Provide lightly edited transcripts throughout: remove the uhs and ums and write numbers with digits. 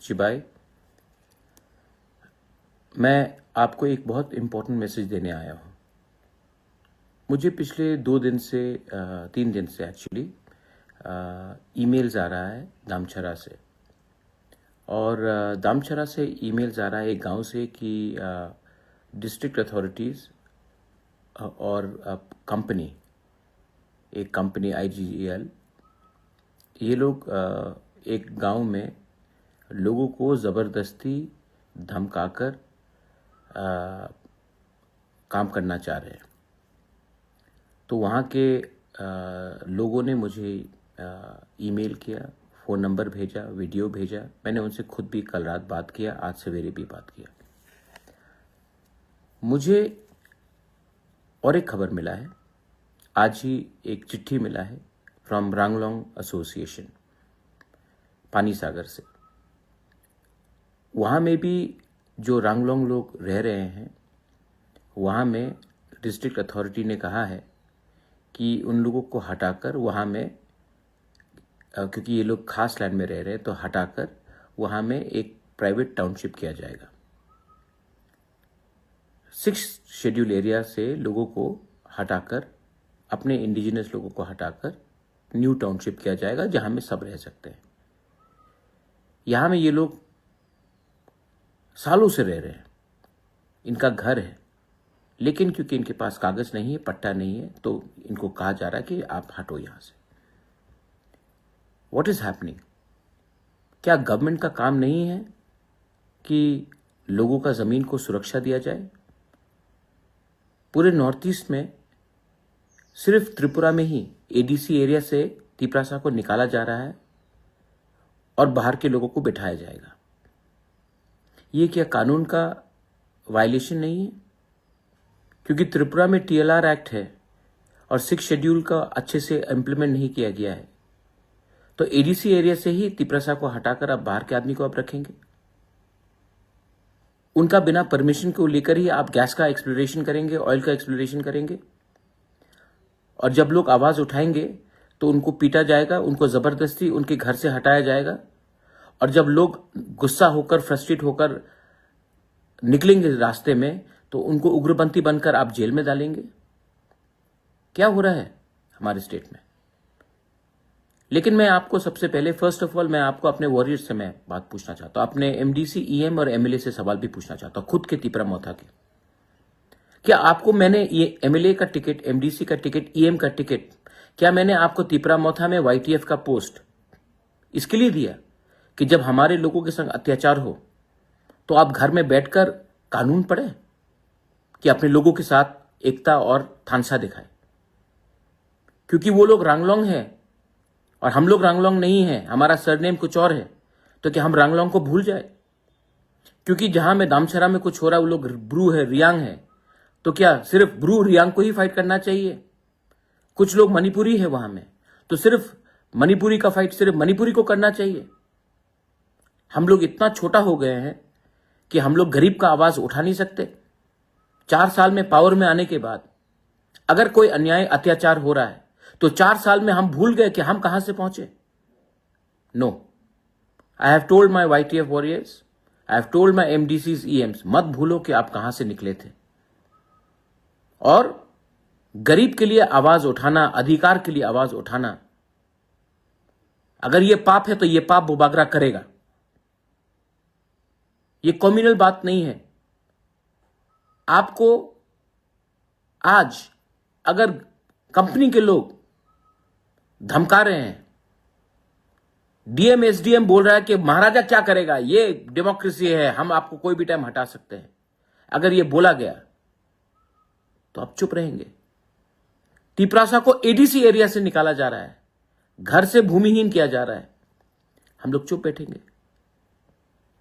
चिबाई, मैं आपको एक बहुत इम्पोर्टेंट मैसेज देने आया हूँ। मुझे पिछले 3 दिन से एक्चुअली ईमेल्स आ रहा है दामचरा से, और दामचरा से ईमेल्स आ रहा है एक गांव से कि डिस्ट्रिक्ट अथॉरिटीज़ और एक कंपनी IGEL, ये लोग एक गांव में लोगों को ज़बरदस्ती धमकाकर काम करना चाह रहे हैं। तो वहाँ के लोगों ने मुझे ईमेल किया, फ़ोन नंबर भेजा, वीडियो भेजा। मैंने उनसे खुद भी कल रात बात किया, आज सवेरे भी बात किया। मुझे और एक खबर मिला है, आज ही एक चिट्ठी मिला है फ्रॉम रांगलोंग एसोसिएशन पानी सागर से। वहाँ में भी जो रांगलोंग लोग रह रहे हैं, वहाँ में डिस्ट्रिक्ट अथॉरिटी ने कहा है कि उन लोगों को हटाकर वहाँ में, क्योंकि ये लोग खास लैंड में रह रहे हैं, तो हटाकर वहाँ में एक प्राइवेट टाउनशिप किया जाएगा। 6 शेड्यूल एरिया से लोगों को हटाकर, अपने इंडिजिनस लोगों को हटाकर न्यू टाउनशिप किया जाएगा, जहाँ में सब रह सकते हैं। यहाँ में ये लोग सालों से रह रहे हैं, इनका घर है, लेकिन क्योंकि इनके पास कागज नहीं है, पट्टा नहीं है, तो इनको कहा जा रहा है कि आप हटो यहां से। What is happening? क्या गवर्नमेंट का काम नहीं है कि लोगों का जमीन को सुरक्षा दिया जाए? पूरे नॉर्थ ईस्ट में सिर्फ त्रिपुरा में ही ADC एरिया से तिपरासा को निकाला जा रहा है और बाहर के लोगों को बिठाया जाएगा। ये क्या कानून का वायलेशन नहीं है? क्योंकि त्रिपुरा में TLR एक्ट है और 6 शेड्यूल का अच्छे से इम्प्लीमेंट नहीं किया गया है, तो ADC एरिया से ही तिपरासा को हटाकर आप बाहर के आदमी को आप रखेंगे। उनका बिना परमिशन को लेकर ही आप गैस का एक्सप्लोरेशन करेंगे, ऑयल का एक्सप्लोरेशन करेंगे, और जब लोग आवाज उठाएंगे तो उनको पीटा जाएगा, उनको जबरदस्ती उनके घर से हटाया जाएगा, और जब लोग गुस्सा होकर, फ्रस्ट्रेट होकर निकलेंगे रास्ते में, तो उनको उग्रपंथी बनकर आप जेल में डालेंगे। क्या हो रहा है हमारे स्टेट में? लेकिन मैं आपको सबसे पहले, फर्स्ट ऑफ ऑल, मैं आपको अपने वॉरियर्स से मैं बात पूछना चाहता हूं, अपने MDC, EM और MLA से सवाल भी पूछना चाहता हूं, खुद के तिपरामोथा के। क्या आपको मैंने ये MLA का टिकट, MDC का टिकट, EM का टिकट, क्या मैंने आपको तिपरामोथा में YTF का पोस्ट इसके लिए दिया कि जब हमारे लोगों के संग अत्याचार हो तो आप घर में बैठकर कानून पढ़े, कि अपने लोगों के साथ एकता और थानसा दिखाए? क्योंकि वो लोग रांगलोंग है और हम लोग रांगलोंग नहीं है, हमारा सरनेम कुछ और है, तो क्या हम रांगलोंग को भूल जाए? क्योंकि जहां में दामचरा में कुछ हो रहा है, वो लोग ब्रू है, रियांग है, तो क्या सिर्फ ब्रू रियांग को ही फाइट करना चाहिए? कुछ लोग मणिपुरी है वहां में, तो सिर्फ मणिपुरी का फाइट सिर्फ मणिपुरी को करना चाहिए? हम लोग इतना छोटा हो गए हैं कि हम लोग गरीब का आवाज उठा नहीं सकते। 4 साल में पावर में आने के बाद अगर कोई अन्याय, अत्याचार हो रहा है, तो 4 साल में हम भूल गए कि हम कहां से पहुंचे? No, I have told my YTF warriors, I have told my MDCs, EMs, मत भूलो कि आप कहां से निकले थे। और गरीब के लिए आवाज उठाना, अधिकार के लिए आवाज उठाना, अगर यह पाप है तो यह पाप बुबागरा करेगा। ये कम्युनल बात नहीं है। आपको आज अगर कंपनी के लोग धमका रहे हैं, DM SDM बोल रहा है कि महाराजा क्या करेगा, ये डेमोक्रेसी है, हम आपको कोई भी टाइम हटा सकते हैं, अगर ये बोला गया तो आप चुप रहेंगे? तिपरासा को ADC एरिया से निकाला जा रहा है, घर से भूमिहीन किया जा रहा है, हम लोग चुप बैठेंगे?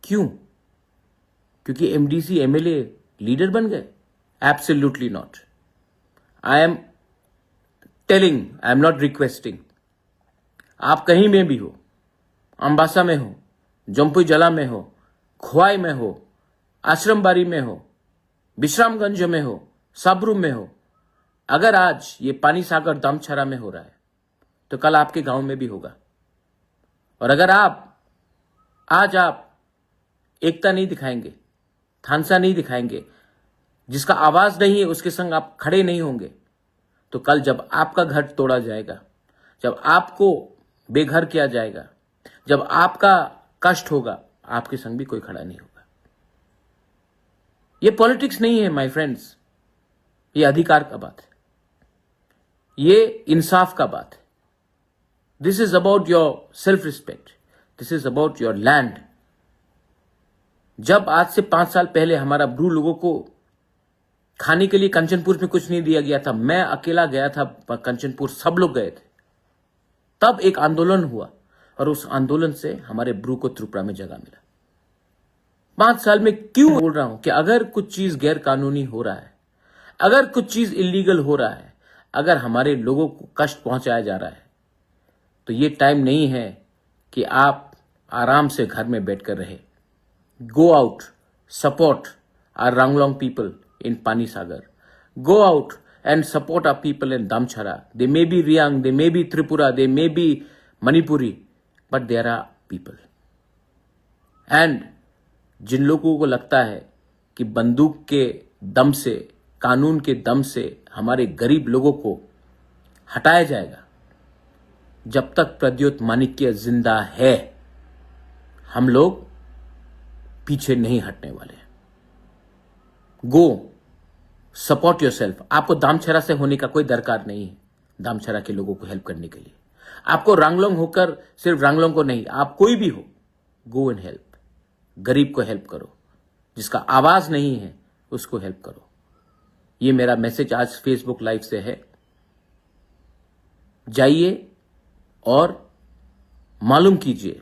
क्यों? क्योंकि MDC MLA लीडर बन गए? Absolutely not. I am telling, I am not requesting. आप कहीं में भी हो, अंबासा में हो, जम्पुई जला में हो, खोवाई में हो, आश्रमबाड़ी में हो, विश्रामगंज में हो, साबरू में हो, अगर आज ये पानी सागर दामचरा में हो रहा है तो कल आपके गांव में भी होगा। और अगर आज आप एकता नहीं दिखाएंगे, थानसा नहीं दिखाएंगे, जिसका आवाज नहीं है उसके संग आप खड़े नहीं होंगे, तो कल जब आपका घर तोड़ा जाएगा, जब आपको बेघर किया जाएगा, जब आपका कष्ट होगा, आपके संग भी कोई खड़ा नहीं होगा। ये पॉलिटिक्स नहीं है माय फ्रेंड्स, ये अधिकार का बात है, ये इंसाफ का बात है। This is about your self respect, this is about your land. जब आज से 5 साल पहले हमारा ब्रू लोगों को खाने के लिए कंचनपुर में कुछ नहीं दिया गया था, मैं अकेला गया था कंचनपुर, सब लोग गए थे, तब एक आंदोलन हुआ और उस आंदोलन से हमारे ब्रू को त्रिपुरा में जगह मिला। 5 साल में क्यों बोल रहा हूं कि अगर कुछ चीज गैर कानूनी हो रहा है, अगर कुछ चीज इलीगल हो रहा है, अगर हमारे लोगों को कष्ट पहुंचाया जा रहा है, तो ये टाइम नहीं है कि आप आराम से घर में बैठकर रहे। Go out, support our Ranglong people in Pani Sagar. Go out and support our people in Damchara. They may be Riang, they may be Tripura, they may be Manipuri, but there are people. And जिन लोगों को लगता है कि बंदूक के दम से, कानून के दम से हमारे गरीब लोगों को हटाया जाएगा, जब तक प्रद्योत माणिक्य जिंदा है, हम लोग पीछे नहीं हटने वाले। गो सपोर्ट योरसेल्फ। आपको दामछरा से होने का कोई दरकार नहीं है दामछरा के लोगों को हेल्प करने के लिए। आपको रंगलोंग होकर सिर्फ रंगलोंग को नहीं, आप कोई भी हो, गो एंड हेल्प। गरीब को हेल्प करो, जिसका आवाज नहीं है उसको हेल्प करो। ये मेरा मैसेज आज फेसबुक लाइव से है। जाइए और मालूम कीजिए,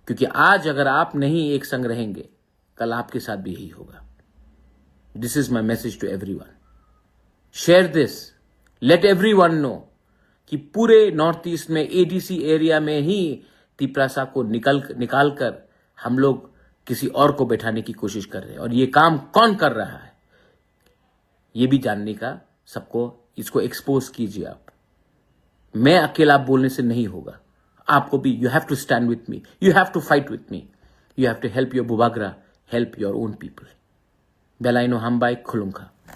क्योंकि आज अगर आप नहीं एक संग रहेंगे, कल आपके साथ भी यही होगा। This is my message to everyone. Share this. Let everyone know कि पूरे नॉर्थ ईस्ट में एडीसी एरिया में ही तिपरासा को निकाल कर हम लोग किसी और को बैठाने की कोशिश कर रहे हैं, और ये काम कौन कर रहा है ये भी जानने का सबको, इसको एक्सपोज कीजिए आप। मैं अकेला बोलने से नहीं होगा, आपको भी you have to stand with me, you have to fight with me, you have to help your बुबागरा, help your own people. Belaino Hambai Khulunka.